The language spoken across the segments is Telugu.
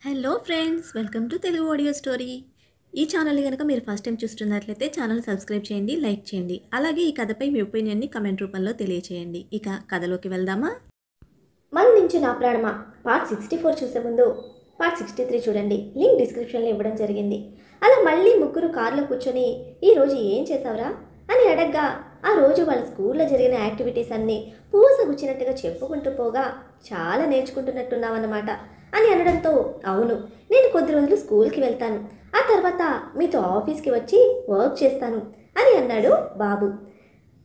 Hello friends, welcome to Telugu audio story. ఈ ఛానల్ని కనుక మీరు ఫస్ట్ టైం చూస్తున్నట్లయితే ఛానల్ సబ్స్క్రైబ్ చేయండి, లైక్ చేయండి. అలాగే ఈ కథపై మీ ఒపీనియన్ని కమెంట్ రూపంలో తెలియచేయండి. ఇక కథలోకి వెళ్దామా? మన నుంచి నా ప్రాణమా పార్ట్ 64 చూసే ముందు పార్ట్ 63 చూడండి. లింక్ డిస్క్రిప్షన్లో ఇవ్వడం జరిగింది. అలా మళ్ళీ ముగ్గురు కారులో కూర్చొని ఈరోజు ఏం చేసావురా అని అడగ్గా ఆ రోజు వాళ్ళ స్కూల్లో జరిగిన యాక్టివిటీస్ అన్నీ పూసగుచ్చినట్టుగా చెప్పుకుంటూ పోగా చాలా నేర్చుకుంటున్నట్టున్నావన్నమాట అని అనడంతో, అవును, నేను కొద్ది రోజులు స్కూల్కి వెళ్తాను, ఆ తర్వాత మీతో ఆఫీస్కి వచ్చి వర్క్ చేస్తాను అని అన్నాడు బాబు.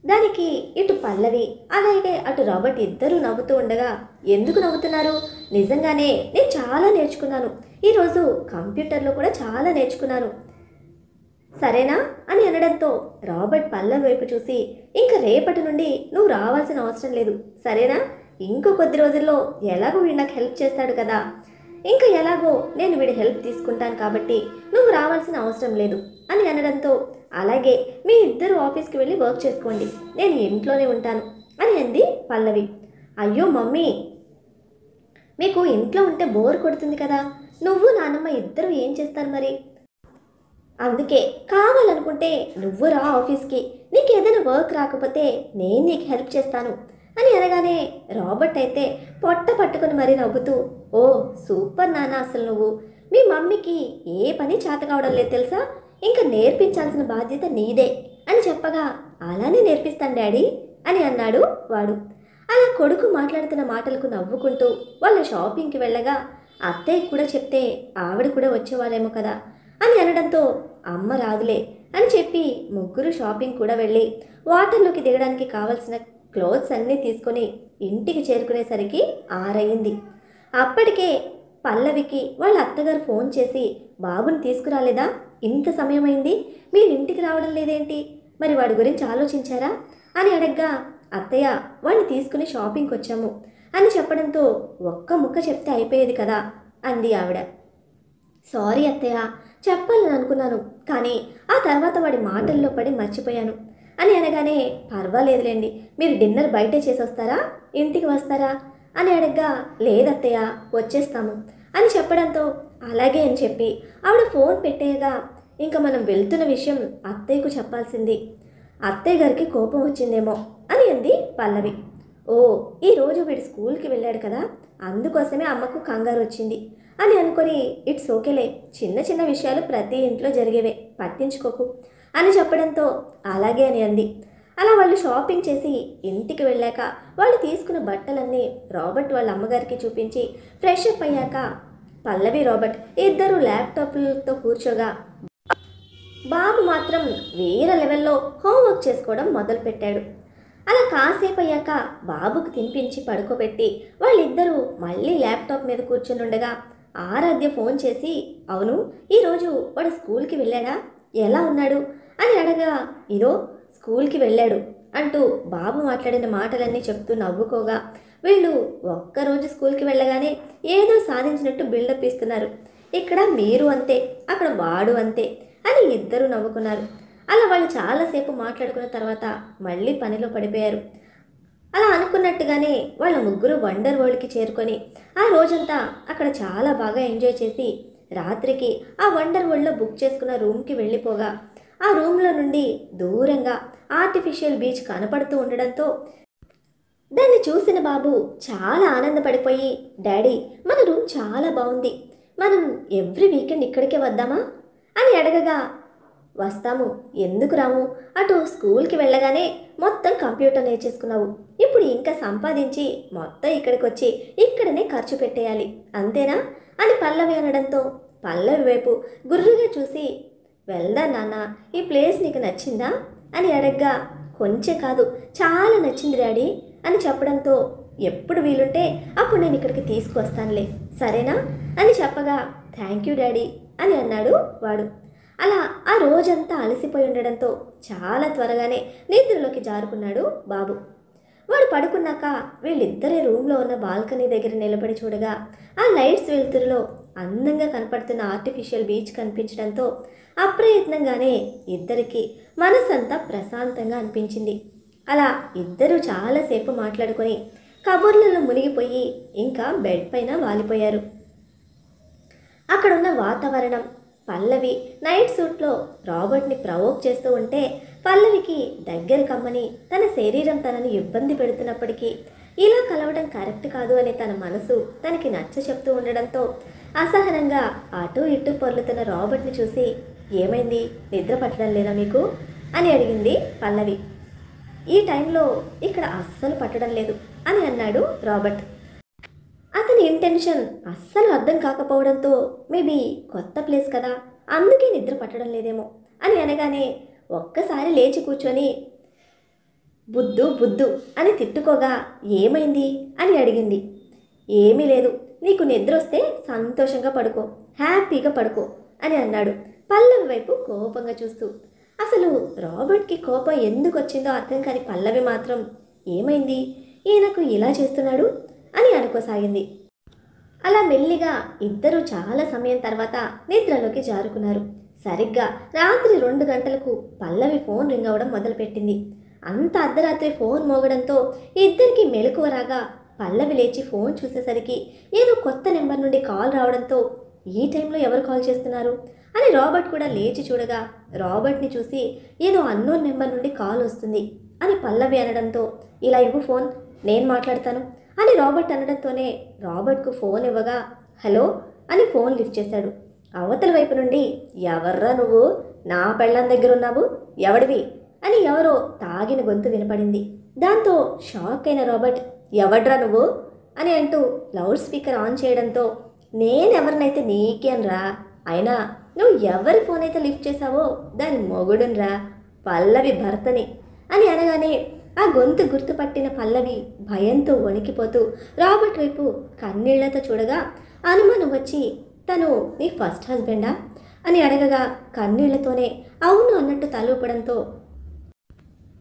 దానికి ఇటు పల్లవి అలాగే అటు రాబర్ట్ ఇద్దరూ నవ్వుతూ ఉండగా, ఎందుకు నవ్వుతున్నారు? నిజంగానే నేను చాలా నేర్చుకున్నాను, ఈరోజు కంప్యూటర్లో కూడా చాలా నేర్చుకున్నాను, సరేనా అని అనడంతో రాబర్ట్ పల్లవి వైపు చూసి, ఇంక రేపటి నుండి నువ్వు రావాల్సిన అవసరం లేదు, సరేనా? ఇంకో కొద్ది రోజుల్లో ఎలాగో వీడు నాకు హెల్ప్ చేస్తాడు కదా, ఇంకా ఎలాగో నేను వీడి హెల్ప్ తీసుకుంటాను కాబట్టి నువ్వు రావాల్సిన అవసరం లేదు అని అనడంతో, అలాగే మీ ఇద్దరు ఆఫీస్కి వెళ్ళి వర్క్ చేసుకోండి, నేను ఇంట్లోనే ఉంటాను అని అంది పల్లవి. అయ్యో మమ్మీ, మీకు ఇంట్లో ఉంటే బోర్ కొడుతుంది కదా, నువ్వు నాన్నమ్మ ఇద్దరు ఏం చేస్తారు మరి? అందుకే కావాలనుకుంటే నువ్వు రా ఆఫీస్కి, నీకు ఏదైనా వర్క్ రాకపోతే నేను నీకు హెల్ప్ చేస్తాను అని అనగానే రాబర్ట్ అయితే పొట్ట పట్టుకుని మరీ నవ్వుతూ, ఓ సూపర్ నాన్న, అసలు నువ్వు మీ మమ్మీకి ఏ పని చేత కావడం లేదు తెలుసా, ఇంకా నేర్పించాల్సిన బాధ్యత నీదే అని చెప్పగా, అలానే నేర్పిస్తాను డాడీ అని అన్నాడు వాడు. అలా కొడుకు మాట్లాడుతున్న మాటలకు నవ్వుకుంటూ వాళ్ళ షాపింగ్కి వెళ్ళగా, అత్తయ్య కూడా చెప్తే ఆవిడ కూడా వచ్చేవాళ్ళేమో కదా అని అనడంతో, అమ్మ రాదులే అని చెప్పి ముగ్గురు షాపింగ్ కూడా వెళ్ళి వాటర్లోకి దిగడానికి కావలసిన క్లోత్స్ అన్నీ తీసుకొని ఇంటికి చేరుకునేసరికి 6 అయింది. అప్పటికే పల్లవికి వాళ్ళ అత్తగారు ఫోన్ చేసి, బాబుని తీసుకురాలేదా, ఇంత సమయం అయింది, మీరు ఇంటికి రావడం లేదేంటి, మరి వాడి గురించి ఆలోచించారా అని అడగ్గా, అత్తయ్య వాడిని తీసుకుని షాపింగ్కి వచ్చాము అని చెప్పడంతో, ఒక్క ముక్క చెప్తే అయిపోయేది కదా అంది ఆవిడ. సారీ అత్తయ్య, చెప్పాలని అనుకున్నాను, కానీ ఆ తర్వాత వాడి మాటల్లో పడి మర్చిపోయాను అని అనగానే, పర్వాలేదులేండి, మీరు డిన్నర్ బయటే చేసొస్తారా, ఇంటికి వస్తారా అని అడగ్గా, లేదత్తయ్య వచ్చేస్తాము అని చెప్పడంతో, అలాగే అని చెప్పి ఆవిడ ఫోన్ పెట్టేయగా, ఇంకా మనం వెళ్తున్న విషయం అత్తయ్యకు చెప్పాల్సింది, అత్తయ్య గారికి కోపం వచ్చిందేమో అని అంది పల్లవి. ఓ ఈరోజు వీడు స్కూల్కి వెళ్ళాడు కదా, అందుకోసమే అమ్మకు కంగారు వచ్చింది అని అనుకొని, ఇట్స్ ఓకేలే, చిన్న చిన్న విషయాలు ప్రతి ఇంట్లో జరిగేవే, పట్టించుకోకు అని చెప్పడంతో, అలాగే అని అంది. అలా వాళ్ళు షాపింగ్ చేసి ఇంటికి వెళ్ళాక వాళ్ళు తీసుకున్న బట్టలన్నీ రాబర్ట్ వాళ్ళ అమ్మగారికి చూపించి ఫ్రెష్ అప్ అయ్యాక పల్లవి రాబర్ట్ ఇద్దరు ల్యాప్టాప్లతో కూర్చోగా, బాబు మాత్రం వేరే లెవెల్లో హోంవర్క్ చేసుకోవడం మొదలుపెట్టాడు. అలా కాసేపు అయ్యాక బాబుకు తినిపించి పడుకోబెట్టి వాళ్ళిద్దరూ మళ్ళీ ల్యాప్టాప్ మీద కూర్చుని ఆరాధ్య ఫోన్ చేసి, అవును ఈరోజు వాడు స్కూల్కి వెళ్ళాడా, ఎలా ఉన్నాడు అని అడగా, ఇదో స్కూల్కి వెళ్ళాడు అంటూ బాబు మాట్లాడిన మాటలన్నీ చెప్తూ నవ్వుకోగా, వీళ్ళు ఒక్కరోజు స్కూల్కి వెళ్ళగానే ఏదో సాధించినట్టు బిల్డప్ ఇస్తున్నారు, ఇక్కడ మీరు అంతే, అక్కడ వాడు అంతే అని ఇద్దరు నవ్వుకున్నారు. అలా వాళ్ళు చాలాసేపు మాట్లాడుకున్న తర్వాత మళ్ళీ పనిలో పడిపోయారు. అలా అనుకున్నట్టుగానే వాళ్ళ ముగ్గురు వండర్ వరల్డ్కి చేరుకొని ఆ రోజంతా అక్కడ చాలా బాగా ఎంజాయ్ చేసి రాత్రికి ఆ వండర్ వరల్డ్లో బుక్ చేసుకున్న రూమ్కి వెళ్ళిపోగా, ఆ రూమ్లో నుండి దూరంగా ఆర్టిఫిషియల్ బీచ్ కనపడుతూ ఉండడంతో దాన్ని చూసిన బాబు చాలా ఆనందపడిపోయి, డాడీ మన రూమ్ చాలా బాగుంది, మనం ఎవ్రీ వీకెండ్ ఇక్కడికే వద్దామా అని అడగగా, వస్తాము, ఎందుకు రాము, అటు స్కూల్కి వెళ్ళగానే మొత్తం కంప్యూటర్ నేర్చేసుకున్నావు, ఇప్పుడు ఇంకా సంపాదించి మొత్తం ఇక్కడికి వచ్చి ఇక్కడనే ఖర్చు పెట్టేయాలి, అంతేనా అని పల్లవి అనడంతో, పల్లవి వైపు గుర్రుగా చూసి, వెళ్దా నాన్న, ఈ ప్లేస్ నీకు నచ్చిందా అని అడగ్గా, కొంచెం కాదు చాలా నచ్చింది డాడీ అని చెప్పడంతో, ఎప్పుడు వీలుంటే అప్పుడు నేను ఇక్కడికి తీసుకువస్తానులే, సరేనా అని చెప్పగా, థ్యాంక్ యూ డాడీ అని అన్నాడు వాడు. అలా ఆ రోజంతా అలసిపోయి ఉండడంతో చాలా త్వరగానే నిద్రలోకి జారుకున్నాడు బాబు. వాడు పడుకున్నాక వీళ్ళిద్దరే రూమ్లో ఉన్న బాల్కనీ దగ్గర నిలబడి చూడగా, ఆ లైట్స్ వెలుతురులో అందంగా కనపడుతున్న ఆర్టిఫిషియల్ బీచ్ కనిపించడంతో అప్రయత్నంగానే ఇద్దరికి మనసంతా ప్రశాంతంగా అనిపించింది. అలా ఇద్దరూ చాలాసేపు మాట్లాడుకొని కబుర్లలో మునిగిపోయి ఇంకా బెడ్ పైన వాలిపోయారు. అక్కడున్న వాతావరణం, పల్లవి నైట్ సూట్లో రాబర్ట్ని ప్రవోక్ చేస్తూ ఉంటే పల్లవికి దగ్గర కమ్మని తన శరీరం తనని ఇబ్బంది పెడుతున్నప్పటికీ ఇలా కలవడం కరెక్ట్ కాదు అని తన మనసు తనకి నచ్చ చెప్తూ ఉండడంతో అసహనంగా అటూ ఇటూ పొర్లుతున్న రాబర్ట్ని చూసి, ఏమైంది, నిద్ర పట్టడం లేదా మీకు అని అడిగింది పల్లవి. ఈ టైంలో ఇక్కడ అస్సలు పట్టడం లేదు అని అన్నాడు రాబర్ట్. అతని ఇంటెన్షన్ అస్సలు అర్థం కాకపోవడంతో మేబీ కొత్త ప్లేస్ కదా, అందుకే నిద్ర పట్టడం లేదేమో అని అనగానే ఒక్కసారి లేచి కూర్చొని బుద్ధు బుద్ధు అని తిట్టుకోగా, ఏమైంది అని అడిగింది. ఏమీ లేదు, నీకు నిద్ర వస్తే సంతోషంగా పడుకో, హ్యాపీగా పడుకో అని అన్నాడు పల్లవి వైపు కోపంగా చూస్తూ. అసలు రాబర్ట్కి కోపం ఎందుకు వచ్చిందో అర్థం కాని పల్లవి మాత్రం, ఏమైంది, ఈయనకు ఇలా చేస్తున్నాడు అని అనుకోసాగింది. అలా మెల్లిగా ఇద్దరూ చాలా సమయం తర్వాత నిద్రలోకి జారుకున్నారు. సరిగ్గా రాత్రి 2 గంటలకు పల్లవి ఫోన్ రింగ్ అవ్వడం మొదలుపెట్టింది. అంత అర్ధరాత్రి ఫోన్ మోగడంతో ఇద్దరికి మెలకువ రాగా పల్లవి లేచి ఫోన్ చూసేసరికి ఏదో కొత్త నెంబర్ నుండి కాల్ రావడంతో, ఈ టైంలో ఎవరు కాల్ చేస్తున్నారు అని రాబర్ట్ కూడా లేచి చూడగా రాబర్ట్ని చూసి ఏదో అన్నోన్ నెంబర్ నుండి కాల్ వస్తుంది అని పల్లవి అనడంతో, ఇలా ఇవ్వు ఫోన్, నేను మాట్లాడతాను అని రాబర్ట్ అనడంతోనే రాబర్ట్కు ఫోన్ ఇవ్వగా హలో అని ఫోన్ లిఫ్ట్ చేశాడు. అవతల వైపు నుండి, ఎవర్రా నువ్వు, నా పెళ్ళాం దగ్గర ఉన్నావు, ఎవడివి అని ఎవరో తాగిన గొంతు వినపడింది. దాంతో షాక్ అయిన రాబర్ట్, ఎవడ్రా నువ్వు అని అంటూ లౌడ్ స్పీకర్ ఆన్ చేయడంతో, నేనెవరినైతే నీకేనరా, అయినా నువ్వు ఎవరి ఫోన్ అయితే లిఫ్ట్ చేశావో దాని మొగుడునరా, పల్లవి భర్తని అని అనగానే ఆ గొంతు గుర్తుపట్టిన పల్లవి భయంతో వణికిపోతూ రాబర్ట్ వైపు కన్నీళ్లతో చూడగా అనుమానం వచ్చి, తను నీ ఫస్ట్ హస్బెండా అని అడగగా కన్నీళ్లతోనే అవును అన్నట్టు తలూపడంతో,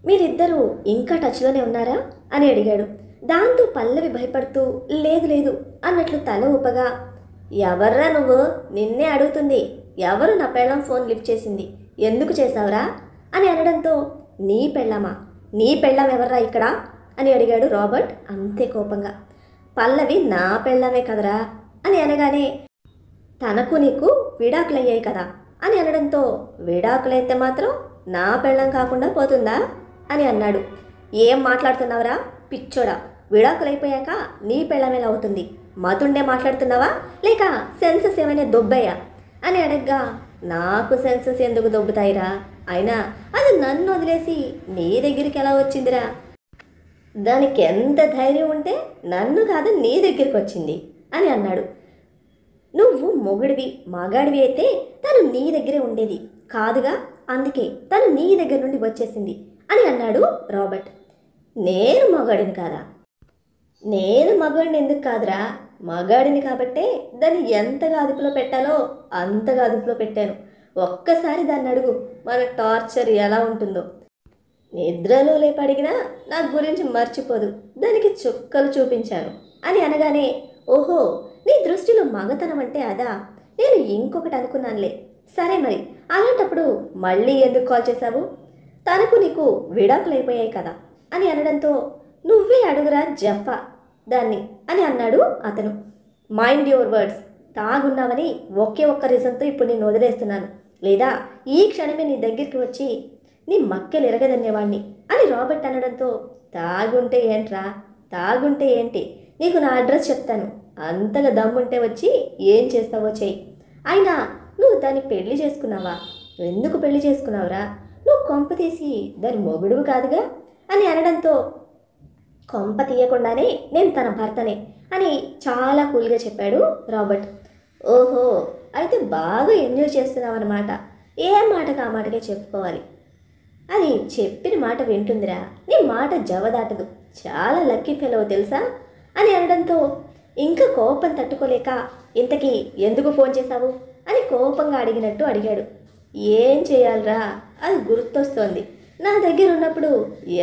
మీరిద్దరూ ఇంకా టచ్లోనే ఉన్నారా అని అడిగాడు. దాంతో పల్లవి భయపడుతూ లేదు లేదు అన్నట్లు తల ఊపగా, ఎవర్రా నువ్వు, నిన్నే అడుగుతుంది, ఎవరు నా పెళ్ళం ఫోన్ లిఫ్ట్ చేసింది, ఎందుకు చేశావురా అని అనడంతో, నీ పెళ్ళామా, నీ పెళ్ళం ఎవర్రా ఇక్కడ అని అడిగాడు రాబర్ట్ అంతే కోపంగా. పల్లవి నా పెళ్ళమే కదరా అని అనగానే, తనకు నీకు విడాకులయ్యాయి కదా అని అనడంతో, విడాకులైతే మాత్రం నా పెళ్ళం కాకుండా పోతుందా అని అన్నాడు. ఏం మాట్లాడుతున్నావురా పిచ్చోడా, విడాకులైపోయాక నీ పెళ్ళం ఎలా అవుతుంది, మతుండే మాట్లాడుతున్నావా లేక సెన్సెస్ ఏమైనా దొబ్బయ్యా అని అడగ్గా, నాకు సెన్సెస్ ఎందుకు దొబ్బుతాయిరా, అయినా అది నన్ను వదిలేసి నీ దగ్గరికి ఎలా వచ్చిందిరా, దానికి ఎంత ధైర్యం ఉంటే నన్ను కాదు నీ దగ్గరికి వచ్చింది అని అన్నాడు. నువ్వు మొగుడివి మగాడివి అయితే తను నీ దగ్గరే ఉండేది కాదుగా, అందుకే తను నీ దగ్గర నుండి వచ్చేసింది అని అన్నాడు రాబర్ట్. నేను మగాడిని కాదా, నేను మగాడిని ఎందుకు కాదురా, మగాడిని కాబట్టే దాన్ని ఎంతగా అదుపులో పెట్టాలో అంతగా అదుపులో పెట్టాను. ఒక్కసారి దాన్ని అడుగు మన టార్చర్ ఎలా ఉంటుందో. నిద్రలో లేపడిగినా నా గురించి మర్చిపోదు, దానికి చుక్కలు చూపించాను అని అనగానే, ఓహో నీ దృష్టిలో మగతనం అంటే అదా, నేను ఇంకొకటి అనుకున్నానులే. సరే మరి అలాంటప్పుడు మళ్ళీ ఎందుకు కాల్ చేశావు, తనకు నీకు విడాకులు అయిపోయాయి కదా అని అనడంతో, నువ్వే అడుగురా జఫా దాన్ని అని అన్నాడు అతను. మైండ్ యువర్ వర్డ్స్, తాగున్నావని ఒకే ఒక్క రీజన్తో ఇప్పుడు నేను వదిలేస్తున్నాను, లేదా ఈ క్షణమే నీ దగ్గరికి వచ్చి నీ మక్కెలు ఎరగదన్నేవాణ్ణి అని రాబర్ట్ అనడంతో, తాగుంటే ఏంట్రా, తాగుంటే ఏంటి, నీకు నా అడ్రస్ చెప్తాను, అంతగా దమ్ముంటే వచ్చి ఏం చేస్తావో చెయ్యి. అయినా నువ్వు దాన్ని పెళ్లి చేసుకున్నావా, ఎందుకు పెళ్లి చేసుకున్నావురా, నువ్వు కొంప తీసి దాని మొగుడువు కాదుగా అని అనడంతో, కొంప తీయకుండానే నేను తన భర్తనే అని చాలా కూల్గా చెప్పాడు రాబర్ట్. ఓహో అయితే బాగా ఎంజాయ్ చేస్తున్నావు అన్నమాట, ఏ మాటకు ఆ మాటకే చెప్పుకోవాలి, అది చెప్పిన మాట వింటుందిరా, నీ మాట జవదాటదు, చాలా లక్కీ ఫెలో తెలుసా అని అనడంతో ఇంకా కోపం తట్టుకోలేక, ఇంతకీ ఎందుకు ఫోన్ చేశావు అని కోపంగా అడిగినట్టు అడిగాడు. ఏం చేయాలరా, అది గుర్తొస్తోంది, నా దగ్గర ఉన్నప్పుడు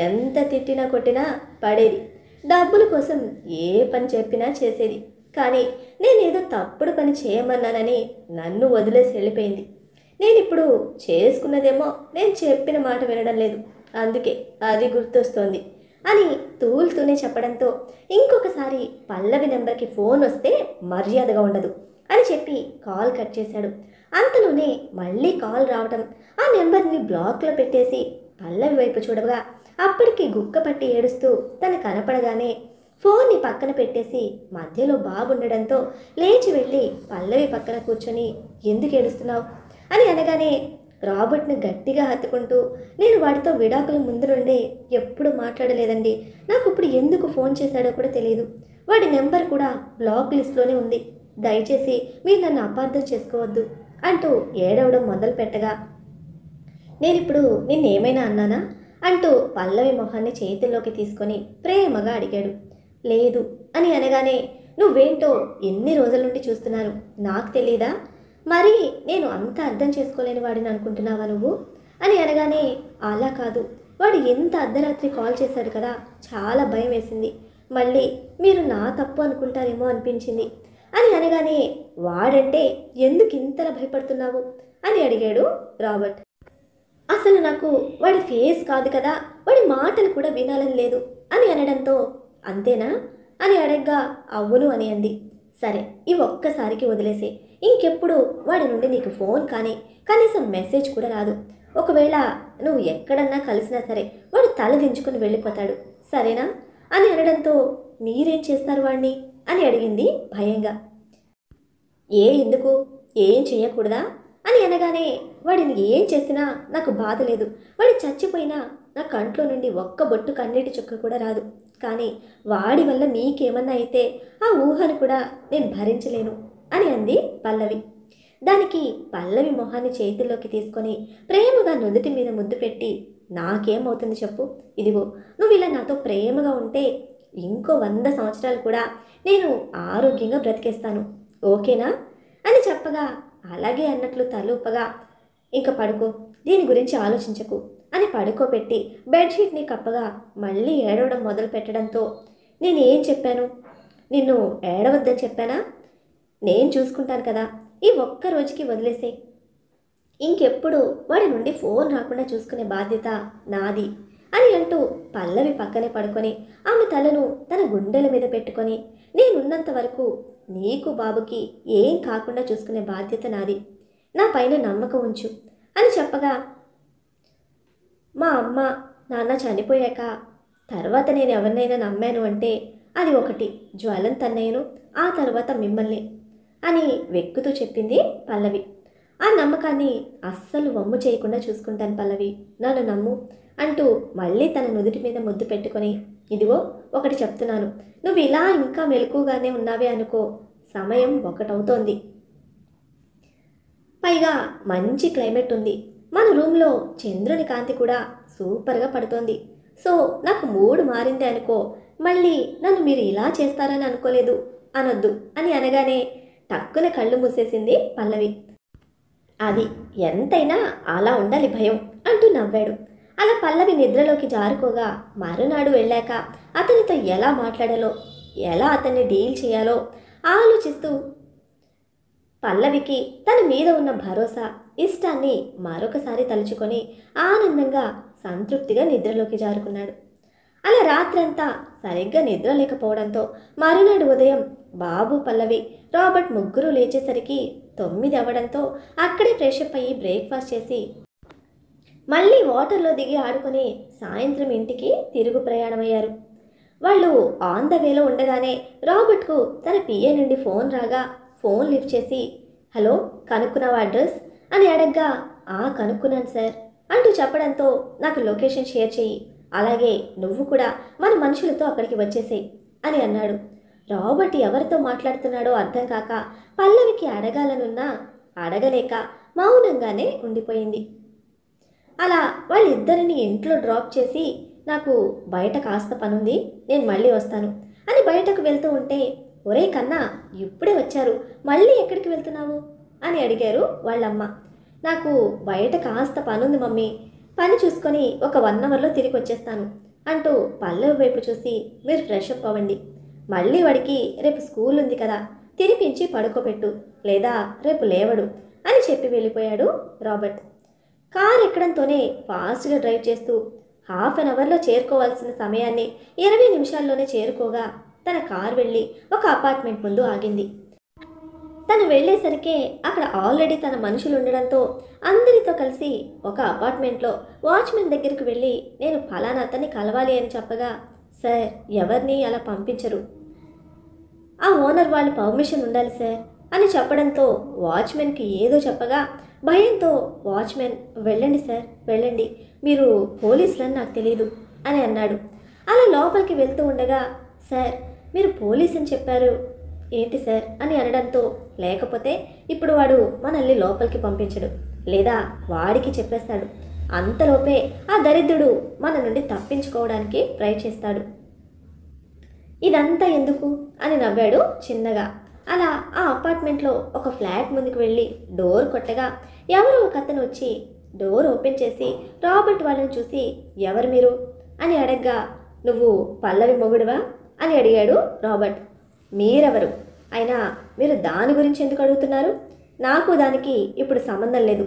ఎంత తిట్టినా కొట్టినా పడేది, డబ్బుల కోసం ఏ పని చెప్పినా చేసేది, కానీ నేనేదో తప్పుడు పని చేయమన్నానని నన్ను వదిలేసి వెళ్ళిపోయింది. నేనిప్పుడు చేసుకున్నదేమో నేను చెప్పిన మాట వినడం లేదు, అందుకే అది గుర్తొస్తోంది అని తూలుతూనే చెప్పడంతో ఇంకొకసారి పల్లవి నెంబర్కి ఫోన్ వస్తే మర్యాదగా ఉండదు, అని చెప్పి కాల్ కట్ చేశాడు. అంతలోనే మళ్ళీ కాల్ రావడం, ఆ నెంబర్ని బ్లాక్లో పెట్టేసి పల్లవి వైపు చూడగా అప్పటికి గుక్క పట్టి ఏడుస్తూ తను కనపడగానే ఫోన్ని పక్కన పెట్టేసి మధ్యలో బాబు ఉండడంతో లేచి వెళ్ళి పల్లవి పక్కన కూర్చొని ఎందుకు ఏడుస్తున్నావు అని అనగానే రాబర్ట్ని గట్టిగా హత్తుకుంటూ నేను వాడితో విడాకుల ముందు నుండే ఎప్పుడు మాట్లాడలేదండి, నాకు ఇప్పుడు ఎందుకు ఫోన్ చేశాడో కూడా తెలియదు, వాడి నెంబర్ కూడా బ్లాక్ లిస్ట్లోనే ఉంది, దయచేసి మీరు నన్ను అపార్థం చేసుకోవద్దు అంటూ ఏడవడం మొదలు పెట్టగా నేనిప్పుడు నిన్నేమైనా అన్నానా అంటూ పల్లవి మొహాన్ని చేతుల్లోకి తీసుకొని ప్రేమగా అడిగాడు. లేదు అని అనగానే నువ్వేంటో ఎన్ని రోజుల నుండి చూస్తున్నాను నాకు తెలీదా, మరి నేను అంత అర్థం చేసుకోలేని వాడిని అనుకుంటున్నావా నువ్వు అని అనగానే అలా కాదు, వాడు ఎంత అర్ధరాత్రి కాల్ చేశాడు కదా, చాలా భయం వేసింది, మళ్ళీ మీరు నా తప్పు అనుకుంటారేమో అనిపించింది అని అనగానే వాడంటే ఎందుకు ఇంతలా భయపడుతున్నావు అని అడిగాడు రాబర్ట్. అసలు నాకు వాడి ఫేస్ కాదు కదా, వాడి మాటలు కూడా వినాలని లేదు అని అనడంతో అంతేనా అని అడగ్గా అవును అని అంది. సరే ఈ ఒక్కసారికి వదిలేసే, ఇంకెప్పుడు వాడి నుండి నీకు ఫోన్ కానీ కనీసం మెసేజ్ కూడా రాదు, ఒకవేళ నువ్వు ఎక్కడన్నా కలిసినా సరే వాడు తల దించుకుని వెళ్ళిపోతాడు సరేనా అని అనడంతో మీరేం చేస్తారు వాడిని అని అడిగింది భయంగా. ఎందుకు ఏం చేయకూడదా అని అనగానే వాడిని ఏం చేసినా నాకు బాధ లేదు, వాడి చచ్చిపోయినా నా కంట్లో నుండి ఒక్క బొట్టు కన్నీటి చుక్క కూడా రాదు, కానీ వాడి వల్ల మీకేమన్నా అయితే ఆ ఊహను కూడా నేను భరించలేను అని అంది పల్లవి. దానికి పల్లవి మొహాన్ని చేతుల్లోకి తీసుకొని ప్రేమగా నుదుటి మీద ముద్దు పెట్టి నాకేమవుతుంది చెప్పు, ఇదిగో నువ్వు ఇలా నాతో ప్రేమగా ఉంటే ఇంకో 100 సంవత్సరాలు కూడా నేను ఆరోగ్యంగా బ్రతికేస్తాను, ఓకేనా అని చెప్పగా అలాగే అన్నట్లు తలూపగా ఇంక పడుకో, దీని గురించి ఆలోచించకు అని పడుకోబెట్టి బెడ్షీట్ని కప్పగా మళ్ళీ ఏడవడం మొదలు పెట్టడంతో నేను ఏం చెప్పాను, నిన్ను ఏడవద్దని చెప్పానా, నేను చూసుకుంటాను కదా, ఈ ఒక్క రోజుకి వదిలేసే, ఇంకెప్పుడు వాడి నుండి ఫోన్ రాకుండా చూసుకునే బాధ్యత నాది అని అంటూ పల్లవి పక్కనే పడుకొని ఆమె తలను తన గుండెల మీద పెట్టుకొని నేనున్నంత వరకు నీకు బాబుకి ఏం కాకుండా చూసుకునే బాధ్యత నాది, నా పైన నమ్మకం ఉంచు అని చెప్పగా మా అమ్మ నాన్న చనిపోయాక తర్వాత నేను ఎవరినైనా నమ్మాను అంటే అది ఒకటి జ్వలంత్ అన్నయ్యను, ఆ తర్వాత మిమ్మల్ని అని వెక్కుతూ చెప్పింది పల్లవి. ఆ నమ్మకాన్ని అస్సలు వమ్ము చేయకుండా చూసుకుంటాను పల్లవి, నన్ను నమ్ము అంటూ మళ్ళీ తన నుదుటి మీద ముద్దు పెట్టుకొని ఇదిగో ఒకటి చెప్తున్నాను, నువ్వు ఇలా ఇంకా మెలకుగానే ఉన్నావే అనుకో, సమయం 1 అవుతోంది, పైగా మంచి క్లైమేట్ ఉంది, మన రూమ్లో చంద్రుని కాంతి కూడా సూపర్గా పడుతోంది, సో నాకు మూడ్ మారింది అనుకో, మళ్ళీ నన్ను మీరు ఇలా చేస్తారని అనుకోలేదు అనొద్దు అని అనగానే టక్కున కళ్ళు మూసేసింది పల్లవి. అది ఎంతైనా అలా ఉండాలి భయం అంటూ నవ్వాడు. అలా పల్లవి నిద్రలోకి జారుకోగా మరునాడు వెళ్ళాక అతనితో ఎలా మాట్లాడాలో, ఎలా అతన్ని డీల్ చేయాలో ఆలోచిస్తూ పల్లవికి తన మీద ఉన్న భరోసా ఇష్టాన్ని మరొకసారి తలుచుకొని ఆనందంగా సంతృప్తిగా నిద్రలోకి జారుకున్నాడు. అలా రాత్రంతా సరిగ్గా నిద్ర లేకపోవడంతో మరునాడు ఉదయం బాబు పల్లవి రాబర్ట్ ముగ్గురు లేచేసరికి 9 అవ్వడంతో అక్కడే ఫ్రెషప్ అయ్యి బ్రేక్ఫాస్ట్ చేసి మళ్ళీ వాటర్లో దిగి ఆడుకొని సాయంత్రం ఇంటికి తిరుగు ప్రయాణమయ్యారు. వాళ్ళు ఆన్ ద వేలో ఉండగానే రాబర్ట్కు తన పిఏ నుండి ఫోన్ రాగా ఫోన్ లిఫ్ట్ చేసి హలో కనుక్కున్నావా అడ్రస్ అని అడగ్గా కనుక్కున్నాను సార్ అంటూ చెప్పడంతో నాకు లొకేషన్ షేర్ చెయ్యి, అలాగే నువ్వు కూడా మన మనుషులతో అక్కడికి వచ్చేసేయి అని అన్నాడు. రాబర్ట్ ఎవరితో మాట్లాడుతున్నాడో అర్థం కాక పల్లవికి అడగాలనున్నా అడగలేక మౌనంగానే ఉండిపోయింది. అలా వాళ్ళిద్దరిని ఇంట్లో డ్రాప్ చేసి నాకు బయట కాస్త పనుంది, నేను మళ్ళీ వస్తాను అని బయటకు వెళ్తూ ఉంటే ఒరే కన్నా ఇప్పుడే వచ్చారు, మళ్ళీ ఎక్కడికి వెళ్తున్నావు అని అడిగారు వాళ్ళమ్మ. నాకు బయట కాస్త పనుంది మమ్మీ, పని చూసుకొని ఒక 1 అవర్లో తిరిగి వచ్చేస్తాను అంటూ పల్లవి వైపు చూసి మీరు ఫ్రెషప్ అవ్వండి, మళ్ళీ వాడికి రేపు స్కూల్ ఉంది కదా, తినిపించి పడుకోబెట్టు, లేదా రేపు లేవడు అని చెప్పి వెళ్ళిపోయాడు రాబర్ట్. కార్ ఎక్కడంతోనే ఫాస్ట్గా డ్రైవ్ చేస్తూ 1/2 అవర్లో చేరుకోవాల్సిన సమయాన్ని 20 నిమిషాల్లోనే చేరుకోగా తన కార్ వెళ్ళి ఒక అపార్ట్మెంట్ ముందు ఆగింది. తను వెళ్ళేసరికి అక్కడ ఆల్రెడీ తన మనుషులు ఉండడంతో అందరితో కలిసి ఒక అపార్ట్మెంట్లో వాచ్మెన్ దగ్గరికి వెళ్ళి నేను ఫలానా అతన్ని కలవాలి అని చెప్పగా, సార్ ఎవరిని అలా పంపించరు, ఆ ఓనర్ వాళ్ళు పర్మిషన్ ఉండాలి సార్ అని చెప్పడంతో వాచ్మెన్కి ఏదో చెప్పగా భయంతో వాచ్మెన్ వెళ్ళండి సార్ వెళ్ళండి, మీరు పోలీసులని నాకు తెలియదు అని అన్నాడు. అలా లోపలికి వెళ్తూ ఉండగా, సార్ మీరు పోలీస్ అని చెప్పారు ఏంటి సార్ అని అనడంతో, లేకపోతే ఇప్పుడు వాడు మనల్ని లోపలికి పంపించడు, లేదా వాడికి చెప్పేస్తాడు, అంతలోపే ఆ దరిద్రుడు మన నుండి తప్పించుకోవడానికి ట్రై చేస్తాడు, ఇదంతా ఎందుకు అని నవ్వాడు చిన్నగా. అలా ఆ అపార్ట్మెంట్లో ఒక ఫ్లాట్ ముందుకు వెళ్ళి డోర్ కొట్టగా ఎవరో ఒక అతను వచ్చి డోర్ ఓపెన్ చేసి రాబర్ట్ వాళ్ళని చూసి, ఎవరు మీరు అని అడగ్గా, నువ్వు పల్లవి మొగుడువా అని అడిగాడు రాబర్ట్. మీరెవరు, అయినా మీరు దాని గురించి ఎందుకు అడుగుతున్నారు, నాకు దానికి ఇప్పుడు సంబంధం లేదు,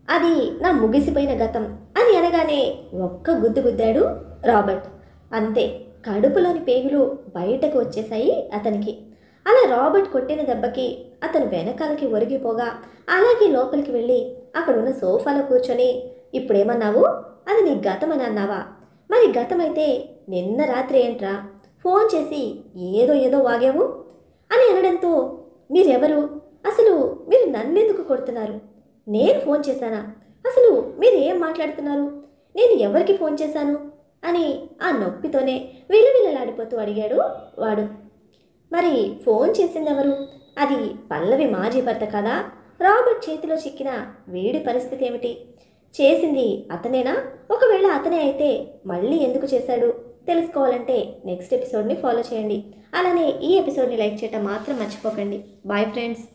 అది నా ముగిసిపోయిన గతం అని అనగానే ఒక్క గుద్దు గుద్దాడు రాబర్ట్. అంతే, కడుపులోని పేగులు బయటకు వచ్చేశాయి అతనికి. అలా రాబర్ట్ కొట్టిన దెబ్బకి అతను వెనకాలకి ఒరిగిపోగా అలాగే లోపలికి వెళ్ళి అక్కడున్న సోఫాలో కూర్చొని, ఇప్పుడేమన్నావు, అది నీ గతం అని అన్నావా, మరి గతమైతే నిన్న రాత్రి ఏంట్రా ఫోన్ చేసి ఏదో ఏదో వాగావు అని అనడంతో, మీరెవరు, అసలు మీరు నన్నెందుకు కొడుతున్నారు, నేను ఫోన్ చేశానా, అసలు మీరు ఏం మాట్లాడుతున్నారు, నేను ఎవరికి ఫోన్ చేశాను అని ఆ నొప్పితోనే విలవిలలాడిపోతూ అడిగాడు వాడు. మరి ఫోన్ చేసింది ఎవరు, అది పల్లవి మాజీ భర్త కదా, రాబర్ట్ చేతిలో చిక్కిన వీడి పరిస్థితి ఏమిటి, చేసింది అతనేనా, ఒకవేళ అతనే అయితే మళ్ళీ ఎందుకు చేశాడు తెలుసుకోవాలంటే నెక్స్ట్ ఎపిసోడ్ని ఫాలో చేయండి. అలానే ఈ ఎపిసోడ్ని లైక్ చేయటం మాత్రం మర్చిపోకండి. Bye friends.